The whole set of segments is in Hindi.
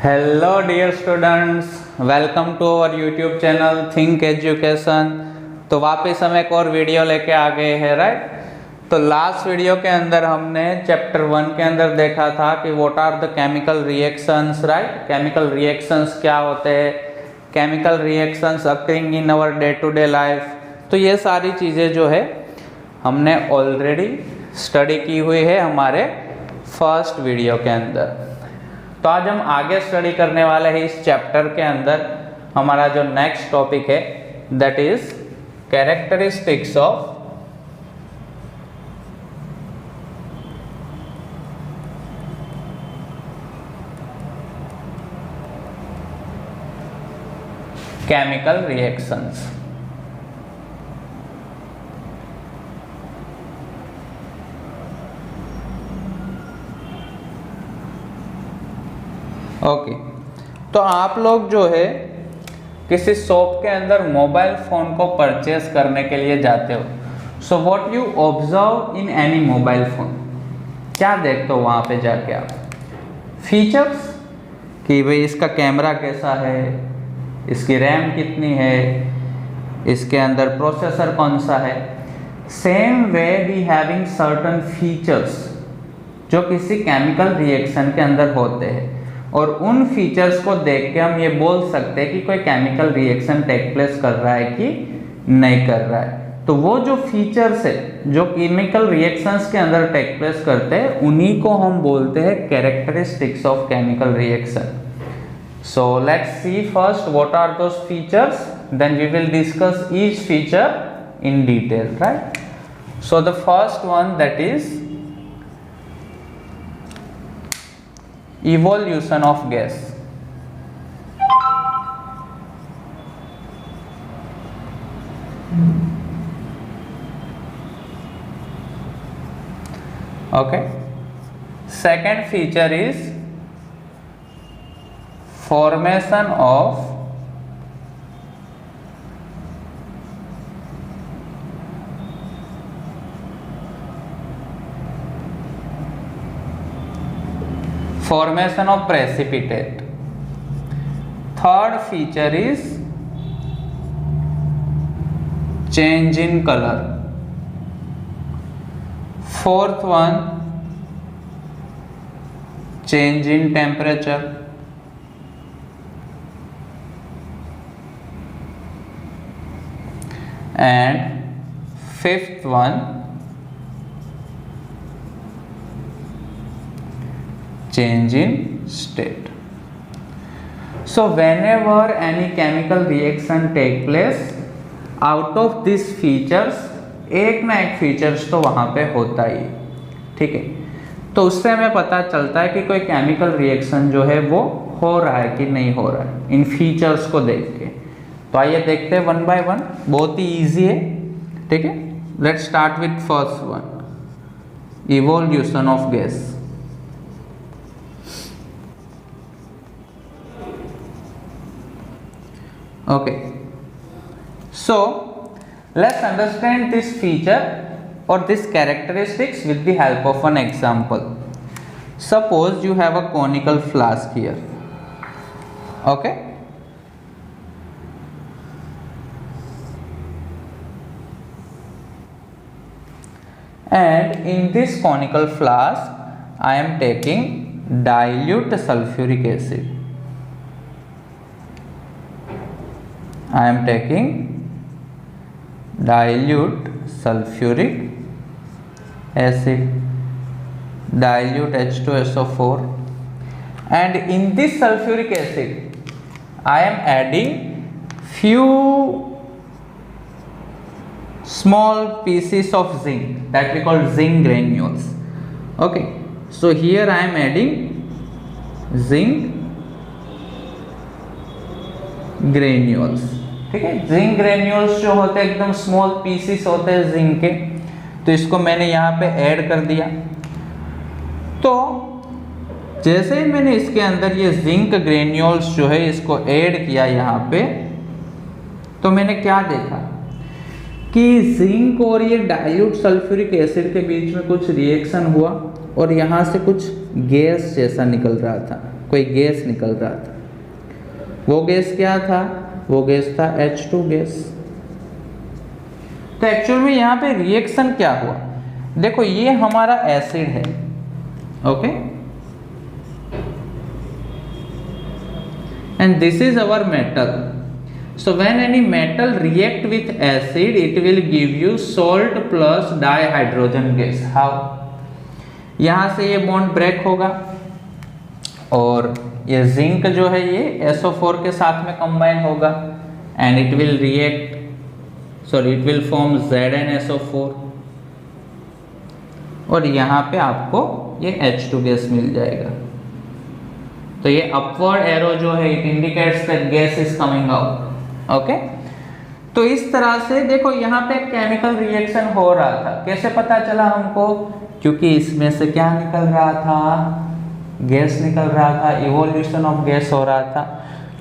Hello dear students, welcome to our YouTube channel Think Education. तो वापस हम एक और वीडियो लेके आ गए हैं, राइट। तो लास्ट वीडियो के अंदर हमने चैप्टर 1 के अंदर देखा था कि what are the chemical reactions, right. Chemical reactions क्या होते हैं, chemical reactions occurring in our day to day life. तो ये सारी चीज़ें जो है हमने ऑलरेडी स्टडी की हुई है हमारे फर्स्ट वीडियो के अंदर। तो आज हम आगे स्टडी करने वाले हैं इस चैप्टर के अंदर। हमारा जो नेक्स्ट टॉपिक है that is characteristics of chemical reactions. Okay, तो आप लोग जो है किसी शॉप के अंदर मोबाइल फ़ोन को परचेज करने के लिए जाते हो। So what you observe in any mobile phone, क्या देखते हो वहाँ पे जाके आप? फीचर्स कि भाई इसका कैमरा कैसा है, इसकी रैम कितनी है, इसके अंदर प्रोसेसर कौन सा है। Same way we having certain features जो किसी केमिकल रिएक्शन के अंदर होते हैं, और उन फीचर्स को देख के हम ये बोल सकते हैं कि कोई केमिकल रिएक्शन टेक प्लेस कर रहा है कि नहीं कर रहा है। तो वो जो फीचर्स है जो केमिकल रिएक्शंस के अंदर टेक प्लेस करते हैं उन्हीं को हम बोलते हैं characteristics of chemical reaction. So let's see first what are those features, then we will discuss each feature in detail, right. So the first one that is evolution of gas. Okay, second feature is formation of precipitate. Third feature is change in color. Fourth one, change in temperature. And fifth one, change in state. So whenever any chemical reaction take place, out of these features एक ना एक फीचर्स तो वहाँ पे होता ही, ठीक है। तो उससे हमें पता चलता है कि कोई केमिकल रिएक्शन जो है वो हो रहा है कि नहीं हो रहा है इन फीचर्स को देख के। तो आइए देखते हैं वन बाय वन, बहुत ही ईजी है, ठीक है। Let's start with first one, evolution of gas. Okay, so let's understand this feature or this characteristics with the help of an example. Suppose you have a conical flask here, okay, and in this conical flask I am taking dilute sulfuric acid. I am taking dilute sulfuric acid, dilute H2SO4, and in this sulfuric acid I am adding few small pieces of zinc that we call zinc granules. Okay, so here I am adding zinc granules, ठीक है। जिंक ग्रेन्यूल्स जो होते हैं एकदम स्मॉल पीसेस होते हैं जिंक के, तो इसको मैंने यहाँ पे ऐड कर दिया। तो जैसे ही मैंने इसके अंदर ये जिंक ग्रेन्यूल्स जो है इसको ऐड किया यहाँ पे, तो मैंने क्या देखा कि जिंक और ये डाइल्यूट सल्फ्यूरिक एसिड के बीच में कुछ रिएक्शन हुआ और यहाँ से कुछ गैस जैसा निकल रहा था, कोई गैस निकल रहा था। वो गैस क्या था? वो गैस था H2 गैस। तो एक्चुअल में यहाँ पे रिएक्शन क्या हुआ? देखो ये हमारा एसिड है, okay, and this is our metal. So when any metal react with acid, it will give you salt plus dihydrogen gas. How? यहाँ से ये बॉन्ड ब्रेक होगा और ये जिंक जो है ये SO4 के साथ में कंबाइन होगा and it will react, sorry it will form ZnSO4 और यहाँ पे आपको ये H2 गैस मिल जाएगा। तो ये अपवर्ड एरो जो है it indicates that gas is coming out, okay. तो इस तरह से देखो यहाँ पे केमिकल रिएक्शन हो रहा था। कैसे पता चला हमको? क्योंकि इसमें से क्या निकल रहा था? गैस निकल रहा था, इवोल्यूशन ऑफ गैस हो रहा था।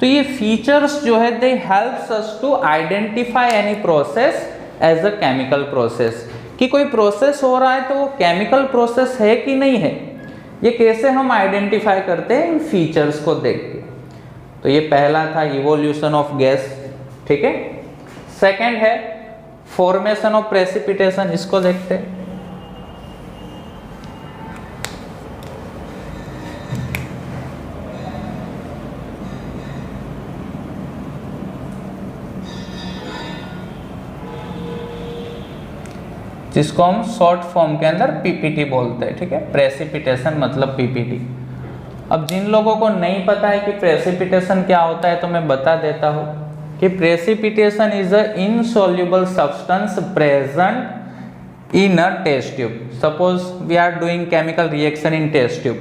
तो ये फीचर्स जो है they helps us to identify any process as a chemical process, कि कोई प्रोसेस हो रहा है तो वो केमिकल प्रोसेस है कि नहीं है, ये कैसे हम आइडेंटिफाई करते हैं? इन फीचर्स को देख के। तो ये पहला था इवोल्यूशन ऑफ गैस, ठीक है। सेकंड है फॉर्मेशन ऑफ प्रेसिपिटेशन, इसको देखते हैं। जिसको हम शॉर्ट फॉर्म के अंदर पीपीटी बोलते हैं, ठीक है। प्रेसिपिटेशन मतलब पीपीटी। अब जिन लोगों को नहीं पता है कि प्रेसिपिटेशन क्या होता है तो मैं बता देता हूँ कि precipitation is a insoluble substance present in a test tube. Suppose we are doing chemical reaction in test tube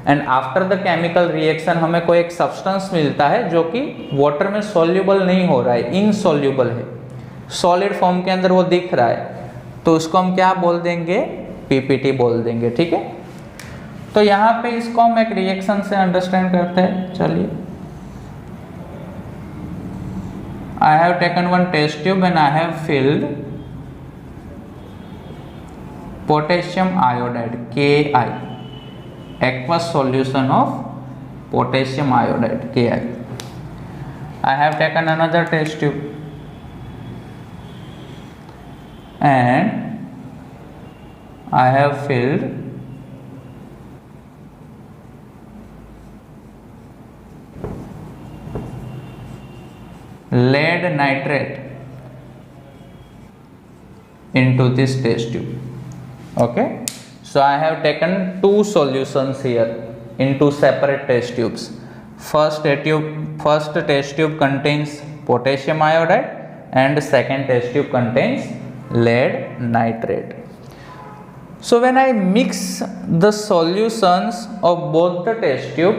and after the chemical reaction हमें कोई एक सब्सटेंस मिलता है जो कि वाटर में सॉल्युबल नहीं हो रहा है, इनसॉल्युबल है, सॉलिड फॉर्म के अंदर वो दिख रहा है, तो उसको हम क्या बोल देंगे? पीपीटी बोल देंगे, ठीक है। तो यहाँ पे इसको हम एक रिएक्शन से अंडरस्टैंड करते हैं। चलिए, I have taken one test tube and I have filled potassium iodide Ki, aqueous solution of potassium iodide Ki. I have taken another test tube and I have filled lead nitrate into this test tube, okay. So I have taken two solutions here in two separate test tubes. First test tube contains potassium iodide and second test tube contains lead nitrate. So when I mix the solutions of both the test tube,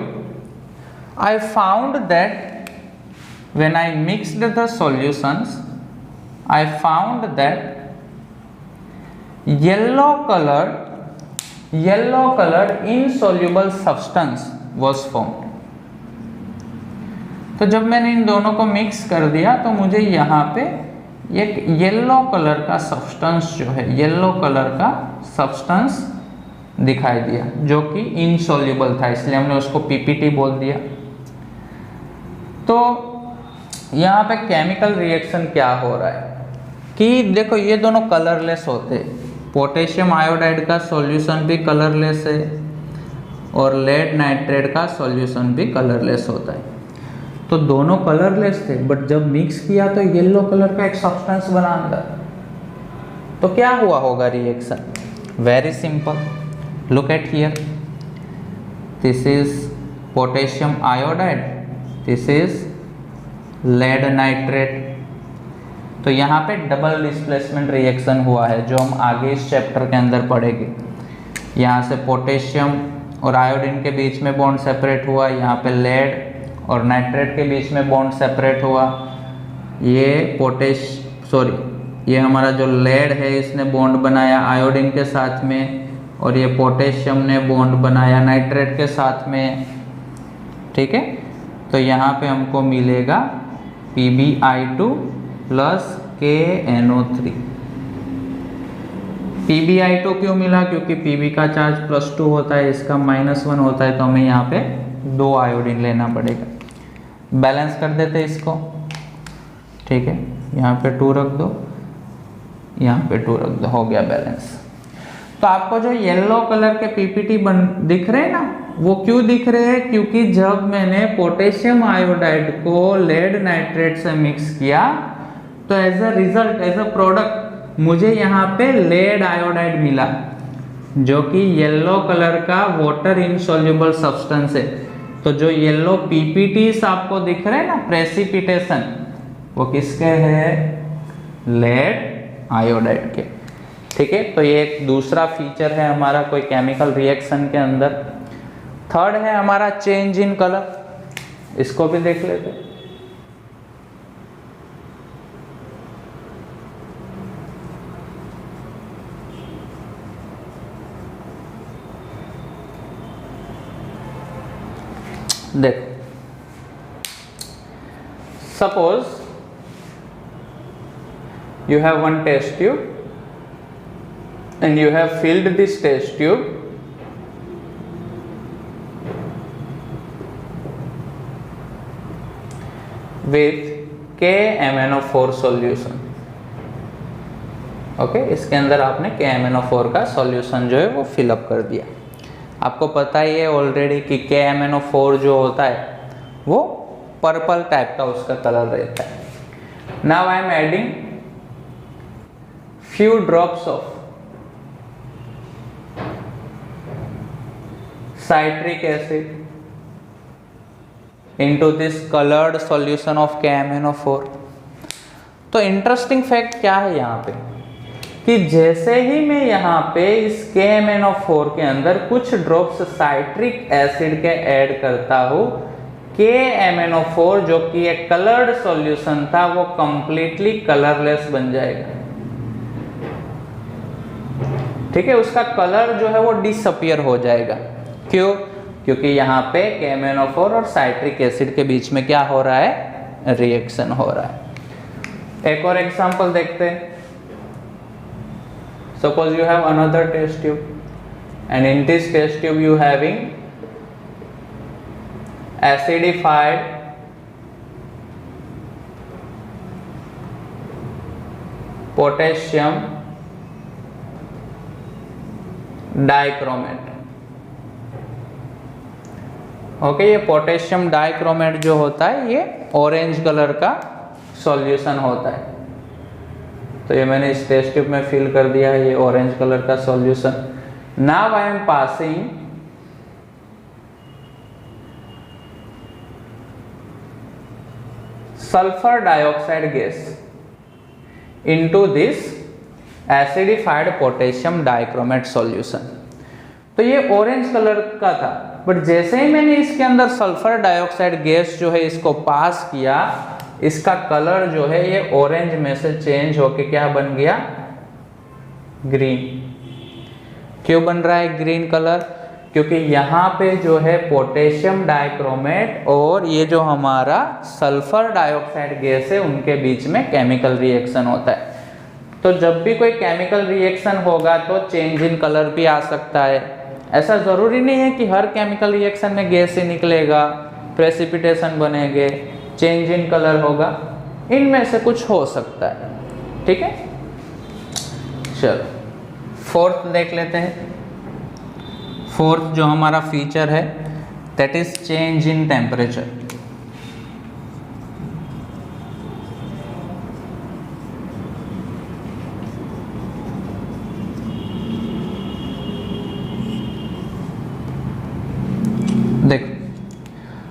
I found that when I mixed the solutions, I found that yellow colored insoluble substance was formed. तो जब मैंने इन दोनों को मिक्स कर दिया तो मुझे यहाँ पे एक येलो कलर का सब्सटेंस जो है, येलो कलर का सब्सटेंस दिखाई दिया जो कि इनसॉल्युबल था, इसलिए हमने उसको पीपीटी बोल दिया। तो यहाँ पे केमिकल रिएक्शन क्या हो रहा है कि देखो ये दोनों कलरलेस होते हैं। पोटेशियम आयोडाइड का सॉल्यूशन भी कलरलेस है और लेड नाइट्रेट का सॉल्यूशन भी कलरलेस होता है। तो दोनों कलरलेस थे बट जब मिक्स किया तो येलो कलर का एक सब्सटेंस बना अंदर। तो क्या हुआ होगा reaction? Very simple, look at here, this is potassium iodide, this is lead nitrate. तो यहाँ पे डबल डिस्प्लेसमेंट रिएक्शन हुआ है जो हम आगे इस चैप्टर के अंदर पढ़ेंगे। यहाँ से पोटेशियम और आयोडीन के बीच में बॉन्ड सेपरेट हुआ, यहाँ पे लेड और नाइट्रेट के बीच में बॉन्ड सेपरेट हुआ। ये हमारा जो लेड है इसने बॉन्ड बनाया आयोडीन के साथ में और ये पोटेशियम ने बॉन्ड बनाया नाइट्रेट के साथ में, ठीक है। तो यहाँ पे हमको मिलेगा PbI2 प्लस KNO3। PbI2 क्यों मिला? क्योंकि Pb का चार्ज +2 होता है, इसका -1 होता है, तो हमें यहाँ पे 2 आयोडीन लेना पड़ेगा। बैलेंस कर देते इसको, ठीक है, यहाँ पे 2 रख दो, यहाँ पे 2 रख दो, हो गया बैलेंस। तो आपको जो येलो कलर के पीपीटी दिख रहे हैं ना, वो क्यों दिख रहे हैं? क्योंकि जब मैंने पोटेशियम आयोडाइड को लेड नाइट्रेट से मिक्स किया तो as a result, as a product मुझे यहाँ पे लेड आयोडाइड मिला, जो कि येलो कलर का वाटर इनसॉल्युबल सब्सटेंस है। तो जो येलो पीपीटीज आपको दिख रहे हैं ना, प्रेसिपिटेशन, वो किसके हैं? लेड आयोडाइड के, ठीक है। तो ये एक दूसरा फीचर है हमारा कोई केमिकल रिएक्शन के अंदर। थर्ड है हमारा चेंज इन कलर, इसको भी देख लेते हैं। देखो, suppose you have one test tube and you have filled this test tube with KMnO4 solution। Okay, इसके अंदर आपने KMnO4 का सॉल्यूशन जो है वो फिलअप कर दिया। आपको पता ही है ऑलरेडी कि KMnO4 जो होता है वो पर्पल टाइप का उसका कलर रहता है। Now I am adding few drops of citric acid into this colored solution of KMnO4। तो इंटरेस्टिंग फैक्ट क्या है यहाँ पे कि जैसे ही मैं यहाँ पे इस KMnO4 के अंदर कुछ ड्रॉप्स साइट्रिक एसिड के ऐड करता हूँ, KMnO4 जो कि एक कलर्ड सॉल्यूशन था वो कंप्लीटली कलरलेस बन जाएगा, ठीक है। उसका कलर जो है वो डिसअपियर हो जाएगा। क्यों? क्योंकि यहाँ पे KMnO4 और साइट्रिक एसिड के बीच में क्या हो रहा है? रिएक्शन हो रहा है। एक और एग्जांपल देखते हैं। Suppose you have another test tube and in this test tube you having acidified potassium dichromate. Okay, ये पोटेशियम डाइक्रोमेट जो होता है ये ऑरेंज कलर का सॉल्यूशन होता है। तो ये मैंने इस टेस्ट ट्यूब में फिल कर दिया है, ये ऑरेंज कलर का solution. Now I am passing sulphur dioxide gas into this acidified potassium dichromate solution. तो ये ऑरेंज कलर का था, बट जैसे ही मैंने इसके अंदर सल्फर डाइऑक्साइड गैस जो है इसको पास किया, इसका कलर जो है ये ऑरेंज में से चेंज होके क्या बन गया? ग्रीन। क्यों बन रहा है ग्रीन कलर? क्योंकि यहाँ पे जो है पोटेशियम डाइक्रोमेट और ये जो हमारा सल्फर डाइऑक्साइड गैस है उनके बीच में केमिकल रिएक्शन होता है। तो जब भी कोई केमिकल रिएक्शन होगा तो चेंज इन कलर भी आ सकता है। ऐसा ज़रूरी नहीं है कि हर केमिकल रिएक्शन में गैस ही निकलेगा, प्रेसिपिटेशन बनेंगे, चेंज इन कलर होगा, इनमें से कुछ हो सकता है, ठीक है। चलो फोर्थ देख लेते हैं। फोर्थ जो हमारा फीचर है that is change in temperature. देखो,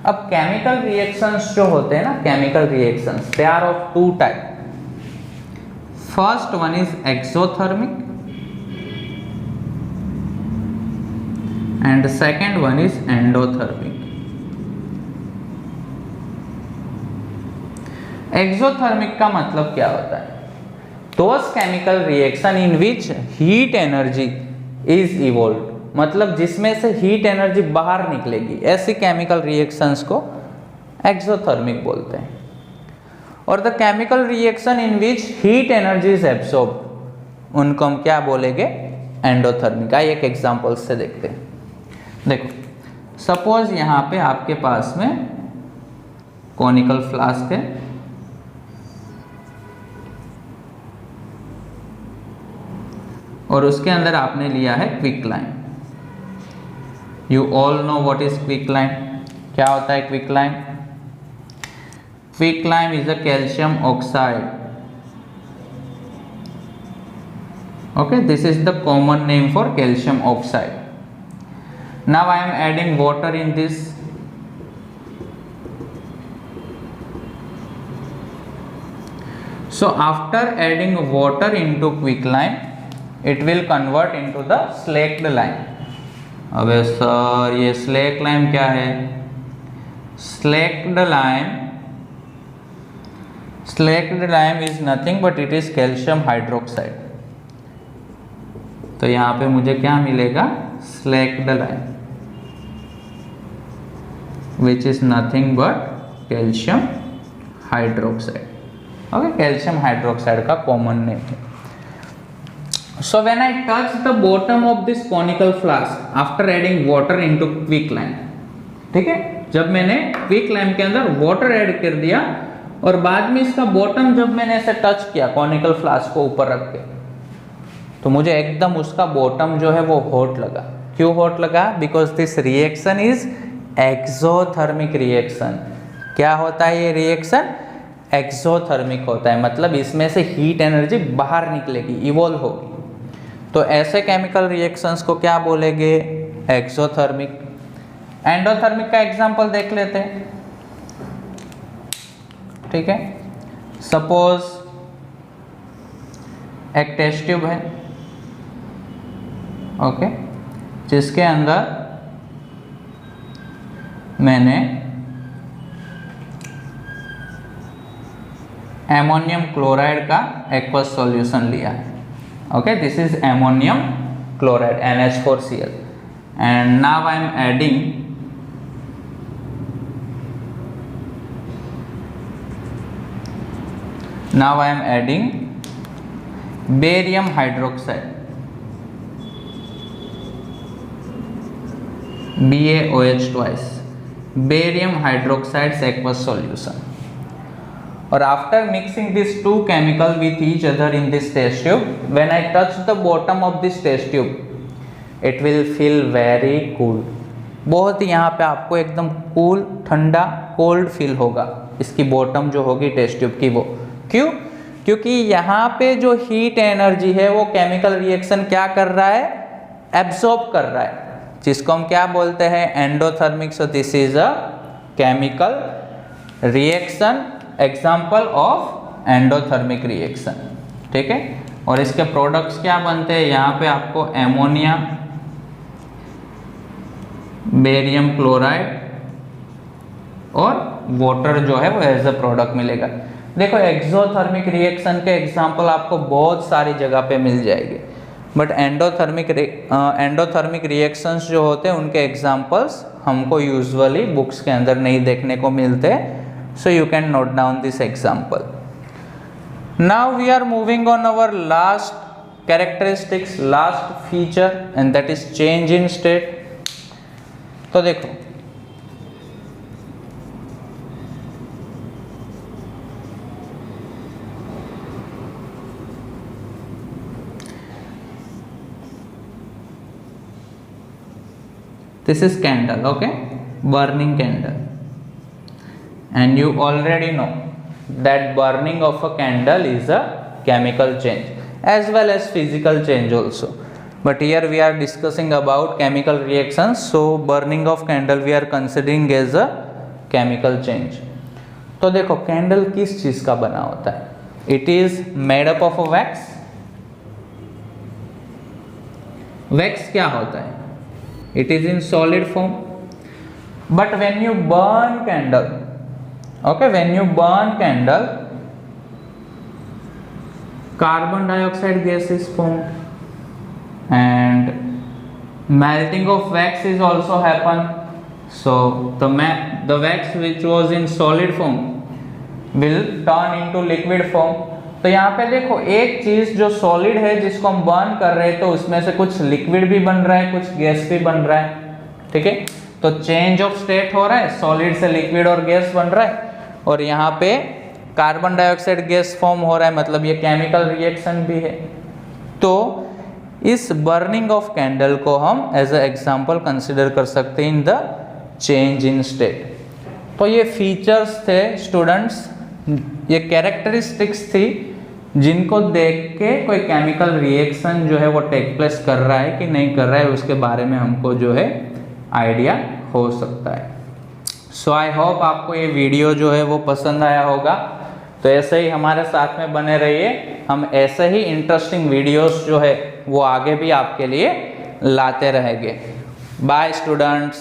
अब केमिकल रिएक्शंस जो होते हैं ना, chemical reactions they are of two type. First one is exothermic and the second one is endothermic। Exothermic का मतलब क्या होता है? Those chemical reaction in which heat energy is evolved, मतलब जिसमें से हीट एनर्जी बाहर निकलेगी, ऐसी केमिकल रिएक्शंस को एक्सोथर्मिक बोलते हैं। और the chemical reaction in which heat energy is absorb, उनको हम क्या बोलेंगे? एंडोथर्मिक। आइए एक एग्जांपल से देखते हैं। देखो, सपोज यहाँ पे आपके पास में कॉनिकल फ्लास्क है, और उसके अंदर आपने लिया है quicklime. You all know what is quicklime. क्या होता है quicklime? Quicklime is a calcium oxide. Okay, this is the common name for calcium oxide. Now I am adding water in this. So after adding water into quicklime, it will convert into the slaked lime. अबे सर ये slaked lime क्या है? Slaked lime is nothing but it is calcium hydroxide. तो यहाँ पे मुझे क्या मिलेगा? Slaked lime, which is nothing but calcium hydroxide. Okay, calcium hydroxide का कॉमन नेम है। So when I touch the bottom of this conical flask after adding water into quicklime, ठीक है, जब मैंने क्विकलाइम के अंदर वाटर ऐड कर दिया और बाद में इसका बॉटम जब मैंने ऐसे टच किया कॉनिकल फ्लास्क को ऊपर रख के, तो मुझे एकदम उसका बॉटम जो है वो हॉट लगा। क्यों हॉट लगा? Because this reaction is exothermic reaction. क्या होता है ये रिएक्शन? एक्सोथर्मिक होता है, मतलब इसमें से हीट एनर्जी बाहर निकलेगी, इवॉल्व होगी। तो ऐसे केमिकल रिएक्शंस को क्या बोलेंगे? एक्सोथर्मिक। एंडोथर्मिक का एग्जांपल देख लेते हैं, ठीक है। सपोज एक टेस्ट ट्यूब है, ओके, जिसके अंदर मैंने एमोनियम क्लोराइड का एक्वस सॉल्यूशन लिया है। Okay, this is ammonium chloride NH4Cl, and now I am adding barium hydroxide, BaOH twice, barium hydroxide aqueous solution. और after mixing these two chemical with each other in this test tube, when I touch the bottom of this test tube, it will feel very cool. बहुत ही यहाँ पे आपको एकदम कूल, ठंडा, कोल्ड फील होगा इसकी बॉटम जो होगी टेस्ट ट्यूब की। वो क्यों? क्योंकि यहाँ पे जो हीट एनर्जी है वो केमिकल रिएक्शन क्या कर रहा है? एब्सॉर्ब कर रहा है, जिसको हम क्या बोलते हैं? Endothermic. So this is a chemical reaction, example of endothermic reaction, ठीक है। और इसके प्रोडक्ट्स क्या बनते हैं? यहाँ पे आपको एमोनिया, बेरियम क्लोराइड और वाटर जो है वो एज अ प्रोडक्ट मिलेगा। देखो, एक्सोथर्मिक रिएक्शन के एग्जाम्पल आपको बहुत सारी जगह पे मिल जाएंगे, बट एंडोथर्मिक रिएक्शंस जो होते हैं उनके एग्जाम्पल्स हमको यूजुअली बुक्स के अंदर नहीं देखने को मिलते। So you can note down this example. Now we are moving on our last characteristics, last feature, and that is change in state. तो देखो, this is candle, okay, burning candle. And you already know that burning of a candle is a chemical change as well as physical change also, but here we are discussing about chemical reactions, so burning of candle we are considering as a chemical change. तो देखो, कैंडल किस चीज का बना होता है? It is made up of a wax. Wax क्या होता है? It is in solid form, but when you burn candle, okay, when you burn candle, carbon dioxide gas is formed and melting of wax is also happen. So the wax which was in solid form will turn into liquid form. तो यहाँ पे देखो, एक चीज जो सॉलिड है जिसको हम बर्न कर रहे हैं तो उसमें से कुछ लिक्विड भी बन रहा है, कुछ गैस भी बन रहा है, ठीक है। तो चेंज ऑफ स्टेट हो रहा है, सॉलिड से लिक्विड और गैस बन रहा है, और यहाँ पे कार्बन डाइऑक्साइड गैस फॉर्म हो रहा है, मतलब ये केमिकल रिएक्शन भी है। तो इस बर्निंग ऑफ कैंडल को हम एज ए एग्जाम्पल कंसिडर कर सकते हैं in the change in state. तो ये फीचर्स थे स्टूडेंट्स, ये कैरेक्टरिस्टिक्स थी जिनको देख के कोई केमिकल रिएक्शन जो है वो टेक प्लेस कर रहा है कि नहीं कर रहा है, उसके बारे में हमको जो है आइडिया हो सकता है। सो आई होप आपको ये वीडियो जो है वो पसंद आया होगा। तो ऐसे ही हमारे साथ में बने रहिए, हम ऐसे ही इंटरेस्टिंग वीडियोस जो है वो आगे भी आपके लिए लाते रहेंगे। Bye students.